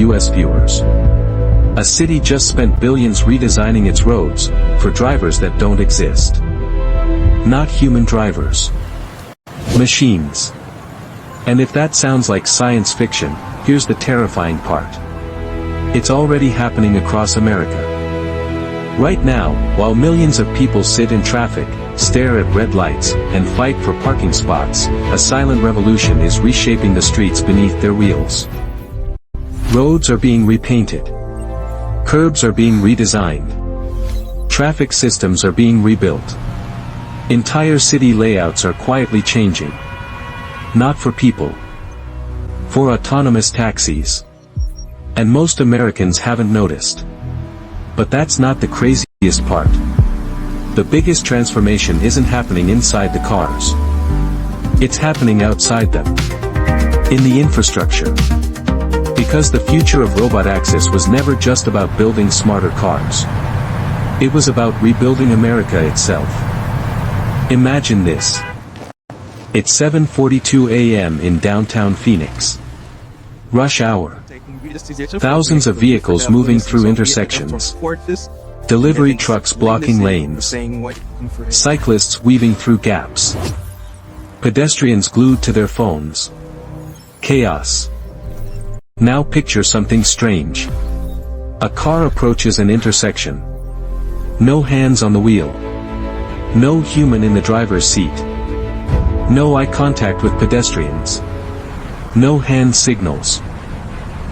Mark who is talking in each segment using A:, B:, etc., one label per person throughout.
A: US viewers. A city just spent billions redesigning its roads, for drivers that don't exist. Not human drivers. Machines. And if that sounds like science fiction, here's the terrifying part. It's already happening across America. Right now, while millions of people sit in traffic, stare at red lights, and fight for parking spots, a silent revolution is reshaping the streets beneath their wheels. Roads are being repainted. Curbs are being redesigned. Traffic systems are being rebuilt. Entire city layouts are quietly changing. Not for people. For autonomous taxis. And most Americans haven't noticed. But that's not the craziest part. The biggest transformation isn't happening inside the cars. It's happening outside them. In the infrastructure. Because the future of Robotaxi was never just about building smarter cars. It was about rebuilding America itself. Imagine this. It's 7:42 a.m. in downtown Phoenix. Rush hour. Thousands of vehicles moving through intersections. Delivery trucks blocking lanes. Cyclists weaving through gaps. Pedestrians glued to their phones. Chaos. Now picture something strange. A car approaches an intersection. No hands on the wheel. No human in the driver's seat. No eye contact with pedestrians. No hand signals.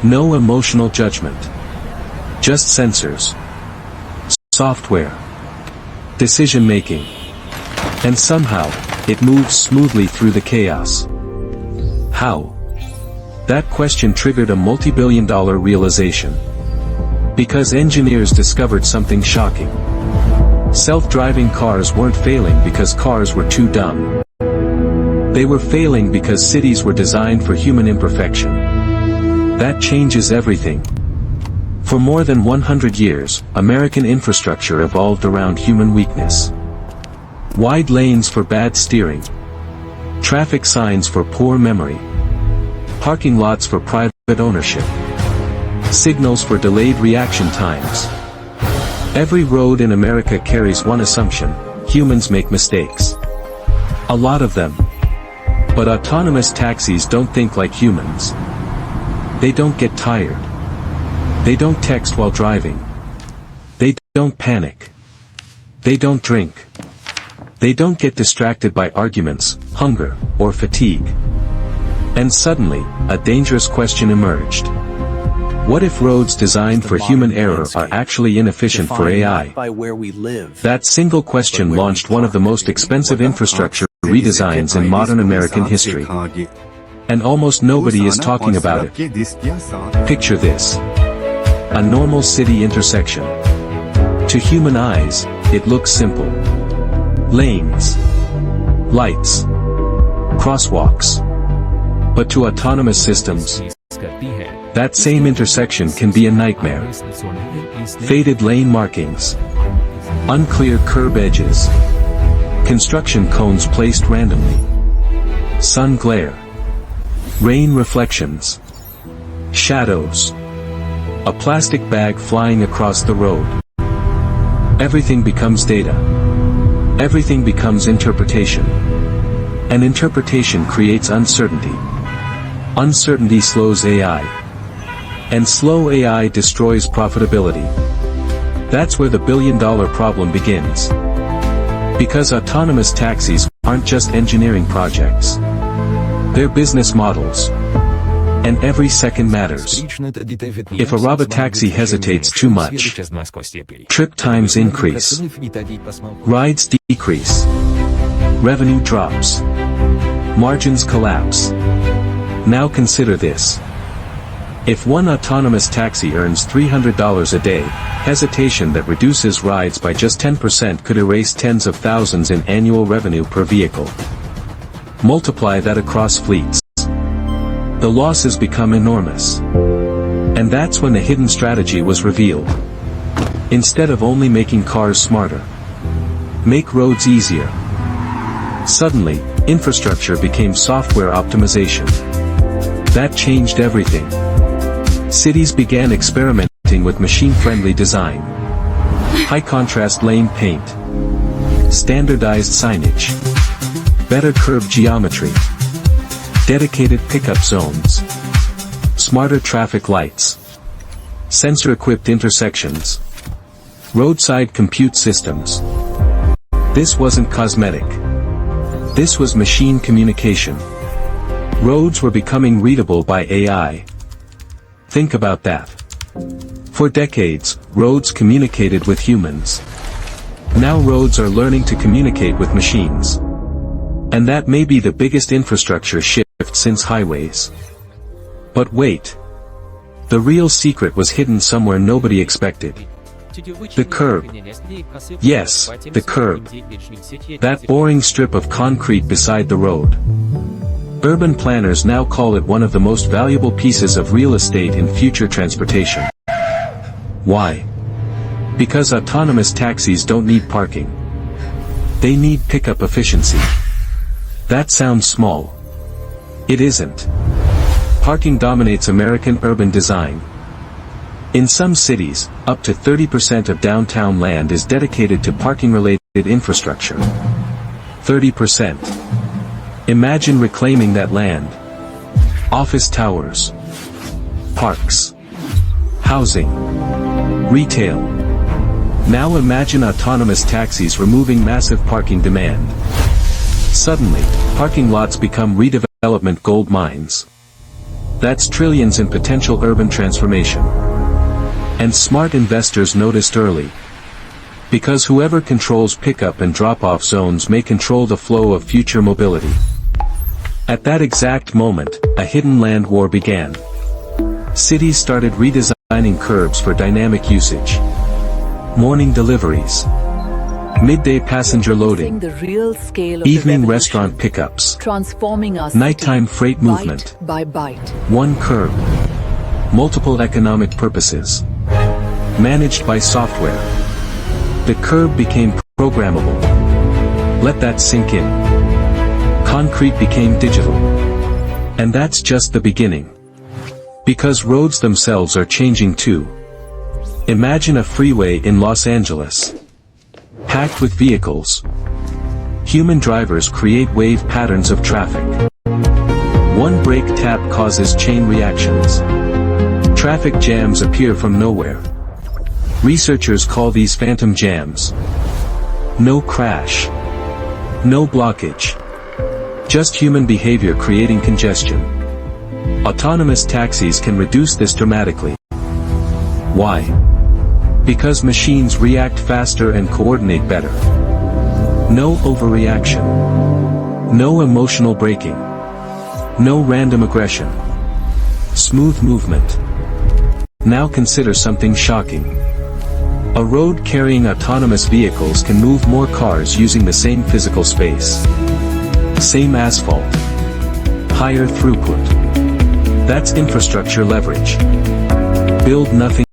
A: No emotional judgment. Just sensors. Software. Decision making. And somehow, it moves smoothly through the chaos. How? That question triggered a multi-billion-dollar realization. Because engineers discovered something shocking. Self-driving cars weren't failing because cars were too dumb. They were failing because cities were designed for human imperfection. That changes everything. For more than 100 years, American infrastructure evolved around human weakness. Wide lanes for bad steering. Traffic signs for poor memory. Parking lots for private ownership. Signals for delayed reaction times. Every road in America carries one assumption: humans make mistakes. A lot of them. But autonomous taxis don't think like humans. They don't get tired. They don't text while driving. They don't panic. They don't drink. They don't get distracted by arguments, hunger, or fatigue. And suddenly, a dangerous question emerged. What if roads designed for human error are actually inefficient for AI? That single question launched one of the most expensive infrastructure redesigns in modern American history. And almost nobody is talking about it. Picture this. A normal city intersection. To human eyes, it looks simple. Lanes. Lights. Crosswalks. But to autonomous systems, that same intersection can be a nightmare. Faded lane markings. Unclear curb edges. Construction cones placed randomly. Sun glare. Rain reflections. Shadows. A plastic bag flying across the road. Everything becomes data. Everything becomes interpretation. And interpretation creates uncertainty. Uncertainty slows AI. And slow AI destroys profitability. That's where the billion-dollar problem begins. Because autonomous taxis aren't just engineering projects. They're business models. And every second matters. If a robotaxi hesitates too much, trip times increase. Rides decrease. Revenue drops. Margins collapse. Now consider this. If one autonomous taxi earns $300 a day, hesitation that reduces rides by just 10% could erase tens of thousands in annual revenue per vehicle. Multiply that across fleets. The losses become enormous. And that's when the hidden strategy was revealed. Instead of only making cars smarter, make roads easier. Suddenly, infrastructure became software optimization. That changed everything. Cities began experimenting with machine-friendly design. High-contrast lane paint. Standardized signage. Better curb geometry. Dedicated pickup zones. Smarter traffic lights. Sensor-equipped intersections. Roadside compute systems. This wasn't cosmetic. This was machine communication. Roads were becoming readable by AI. Think about that. For decades, roads communicated with humans. Now roads are learning to communicate with machines. And that may be the biggest infrastructure shift since highways. But wait. The real secret was hidden somewhere nobody expected. The curb. Yes, the curb. That boring strip of concrete beside the road. Urban planners now call it one of the most valuable pieces of real estate in future transportation. Why? Because autonomous taxis don't need parking. They need pickup efficiency. That sounds small. It isn't. Parking dominates American urban design. In some cities, up to 30% of downtown land is dedicated to parking-related infrastructure. 30%. Imagine reclaiming that land. Office towers. Parks. Housing. Retail. Now imagine autonomous taxis removing massive parking demand. Suddenly, parking lots become redevelopment gold mines. That's trillions in potential urban transformation. And smart investors noticed early. Because whoever controls pickup and drop-off zones may control the flow of future mobility. At that exact moment, a hidden land war began. Cities started redesigning curbs for dynamic usage. Morning deliveries. Midday passenger loading. Evening restaurant pickups.
B: Transforming us.
A: Nighttime freight movement.
B: Bite by bite.
A: One curb. Multiple economic purposes. Managed by software. The curb became programmable. Let that sink in. Concrete became digital. And that's just the beginning. Because roads themselves are changing too. Imagine a freeway in Los Angeles. Packed with vehicles. Human drivers create wave patterns of traffic. One brake tap causes chain reactions. Traffic jams appear from nowhere. Researchers call these phantom jams. No crash. No blockage. Just human behavior creating congestion. Autonomous taxis can reduce this dramatically. Why? Because machines react faster and coordinate better. No overreaction. No emotional braking. No random aggression. Smooth movement. Now consider something shocking. A road carrying autonomous vehicles can move more cars using the same physical space. Same asphalt. Higher throughput. That's infrastructure leverage. Build nothing.